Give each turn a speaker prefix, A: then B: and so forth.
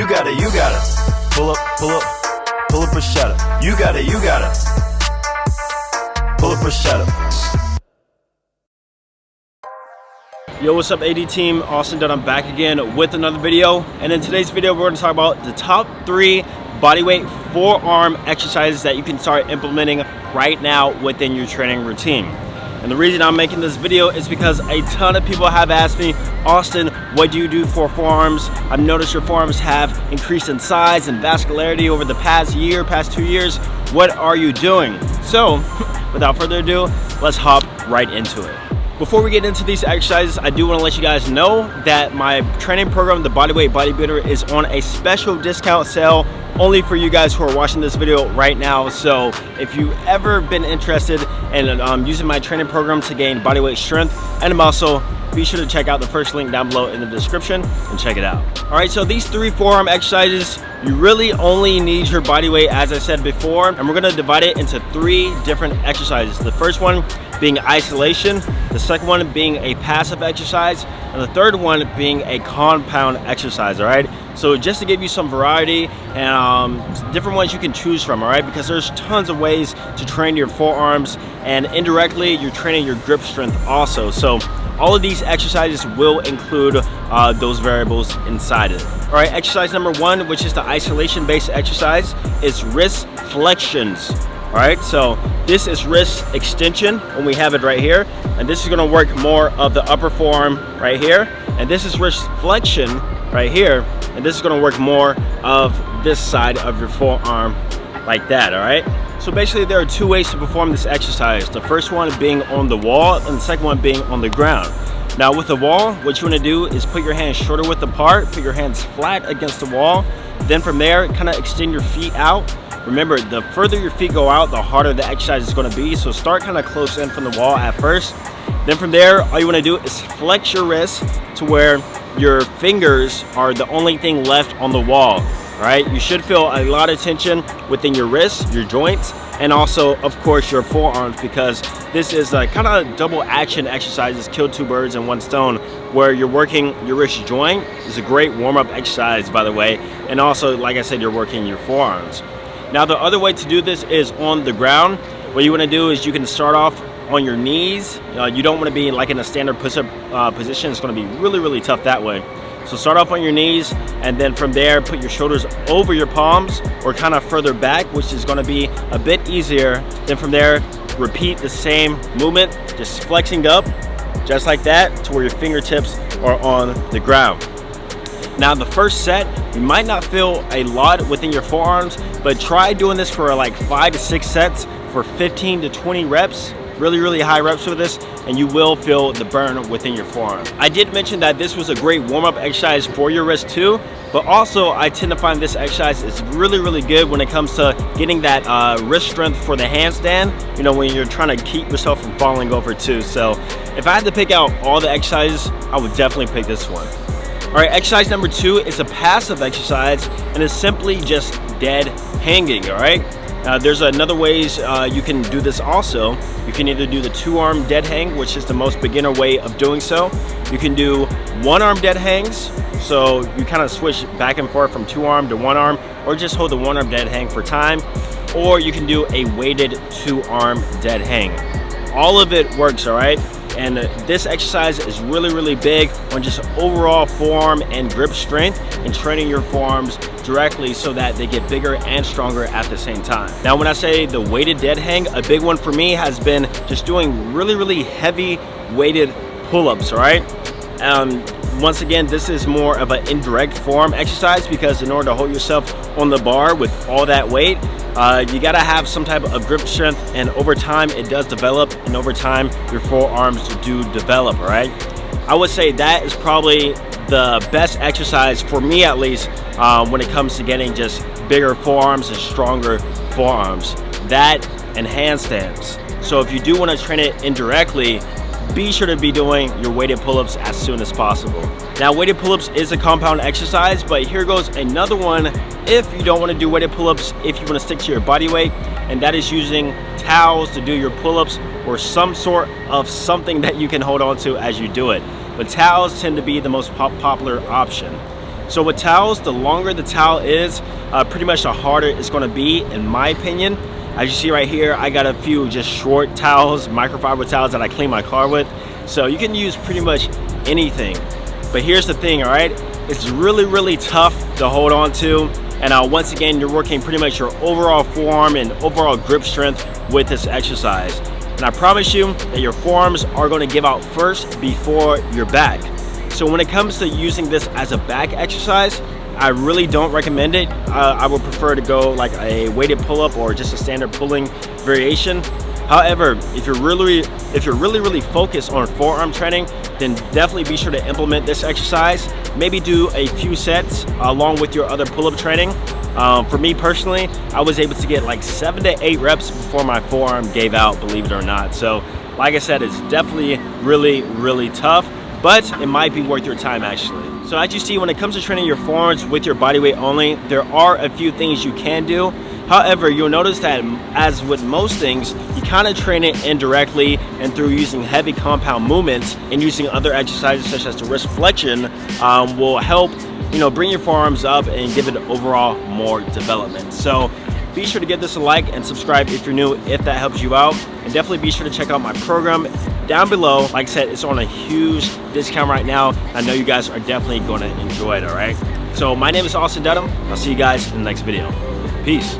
A: You got it, you got it. Pull up, pull up, pull up or shut up. You got it, you got it. Pull up or shut up.
B: Yo, what's up AD team? Austin Dunham back again with another video. And in today's video, we're going to talk about the top 3 bodyweight forearm exercises that you can start implementing right now within your training routine. And the reason I'm making this video is because a ton of people have asked me, Austin, what do you do for forearms? I've noticed your forearms have increased in size and vascularity over the past year, past 2 years. What are you doing? So, without further ado, let's hop right into it. Before we get into these exercises, I do want to let you guys know that my training program, the Bodyweight Bodybuilder, is on a special discount sale only for you guys who are watching this video right now. So if you've ever been interested in using my training program to gain bodyweight strength and muscle, be sure to check out the first link down below in the description and check it out. All right, so these 3 forearm exercises, you really only need your body weight, as I said before, and we're gonna divide it into 3 different exercises. The first one being isolation, the second one being a passive exercise, and the third one being a compound exercise, all right? So just to give you some variety and different ones you can choose from, all right? Because there's tons of ways to train your forearms, and indirectly, you're training your grip strength also. So all of these exercises will include those variables inside it. All right, exercise number 1, which is the isolation-based exercise, is wrist flexions. All right, so this is wrist extension when we have it right here, and this is gonna work more of the upper forearm right here, and this is wrist flexion right here, and this is gonna work more of this side of your forearm like that, all right? So basically there are 2 ways to perform this exercise. The first one being on the wall, and the second one being on the ground. Now with the wall, what you wanna do is put your hands shoulder width apart, put your hands flat against the wall, then from there, kinda extend your feet out. Remember, the further your feet go out, the harder the exercise is gonna be. So start kind of close in from the wall at first. Then from there, all you wanna do is flex your wrists to where your fingers are the only thing left on the wall, right? You should feel a lot of tension within your wrists, your joints, and also, of course, your forearms, because this is a kind of double action exercises, kill 2 birds in 1 stone, where you're working your wrist joint. It's a great warm-up exercise, by the way. And also, like I said, you're working your forearms. Now the other way to do this is on the ground. What you want to do is you can start off on your knees. You don't want to be like in a standard push-up position. It's going to be really, really tough that way. So start off on your knees, and then from there put your shoulders over your palms or kind of further back, which is going to be a bit easier. Then from there, repeat the same movement, just flexing up just like that to where your fingertips are on the ground. Now the first set, you might not feel a lot within your forearms, but try doing this for like 5 to 6 sets for 15 to 20 reps, really high reps with this, and you will feel the burn within your forearm. I did mention that this was a great warm-up exercise for your wrist too, but also I tend to find this exercise is really good when it comes to getting that wrist strength for the handstand, you know, when you're trying to keep yourself from falling over too. So if I had to pick out all the exercises, I would definitely pick this one. All right, exercise number 2 is a passive exercise, and it's simply just dead hanging, all right? Now there's another ways you can do this also. You can either do the 2-arm dead hang, which is the most beginner way of doing so. You can do 1-arm dead hangs, so you kind of switch back and forth from 2-arm to 1-arm, or just hold the 1-arm dead hang for time, or you can do a weighted 2-arm dead hang. All of it works, all right? And this exercise is really big on just overall forearm and grip strength and training your forearms directly so that they get bigger and stronger at the same time. Now when I say the weighted dead hang, a big one for me has been just doing really heavy weighted pull-ups, all right? Once again, this is more of an indirect forearm exercise, because in order to hold yourself on the bar with all that weight, you gotta have some type of grip strength, and over time it does develop, and over time your forearms do develop, all right? I would say that is probably the best exercise for me, at least, when it comes to getting just bigger forearms and stronger forearms. That and handstands. So if you do want to train it indirectly, be sure to be doing your weighted pull-ups as soon as possible. Now weighted pull-ups is a compound exercise, but here goes another one if you don't want to do weighted pull-ups, if you want to stick to your body weight, and that is using towels to do your pull-ups, or some sort of something that you can hold on to as you do it. But towels tend to be the most popular option. So with towels, the longer the towel is, pretty much the harder it's going to be, in my opinion. As you see right here, I got a few just short towels, microfiber towels that I clean my car with. So you can use pretty much anything. But here's the thing, all right? It's really tough to hold on to. And once again, you're working pretty much your overall forearm and overall grip strength with this exercise. And I promise you that your forearms are going to give out first before your back. So when it comes to using this as a back exercise, I really don't recommend it. I would prefer to go like a weighted pull-up or just a standard pulling variation. However, if you're really focused on forearm training, then definitely be sure to implement this exercise. Maybe do a few sets along with your other pull-up training. For me personally, I was able to get like 7 to 8 reps before my forearm gave out, believe it or not. So like I said, it's definitely really tough, but it might be worth your time actually. So as you see, when it comes to training your forearms with your body weight only, there are a few things you can do. However, you'll notice that as with most things, you kind of train it indirectly and through using heavy compound movements, and using other exercises such as the wrist flexion will help, bring your forearms up and give it overall more development. So be sure to give this a like and subscribe if you're new, if that helps you out. And definitely be sure to check out my program down below. Like I said, it's on a huge discount right now. I know you guys are definitely going to enjoy it, all right? So my name is Austin Dunham. I'll see you guys in the next video. Peace.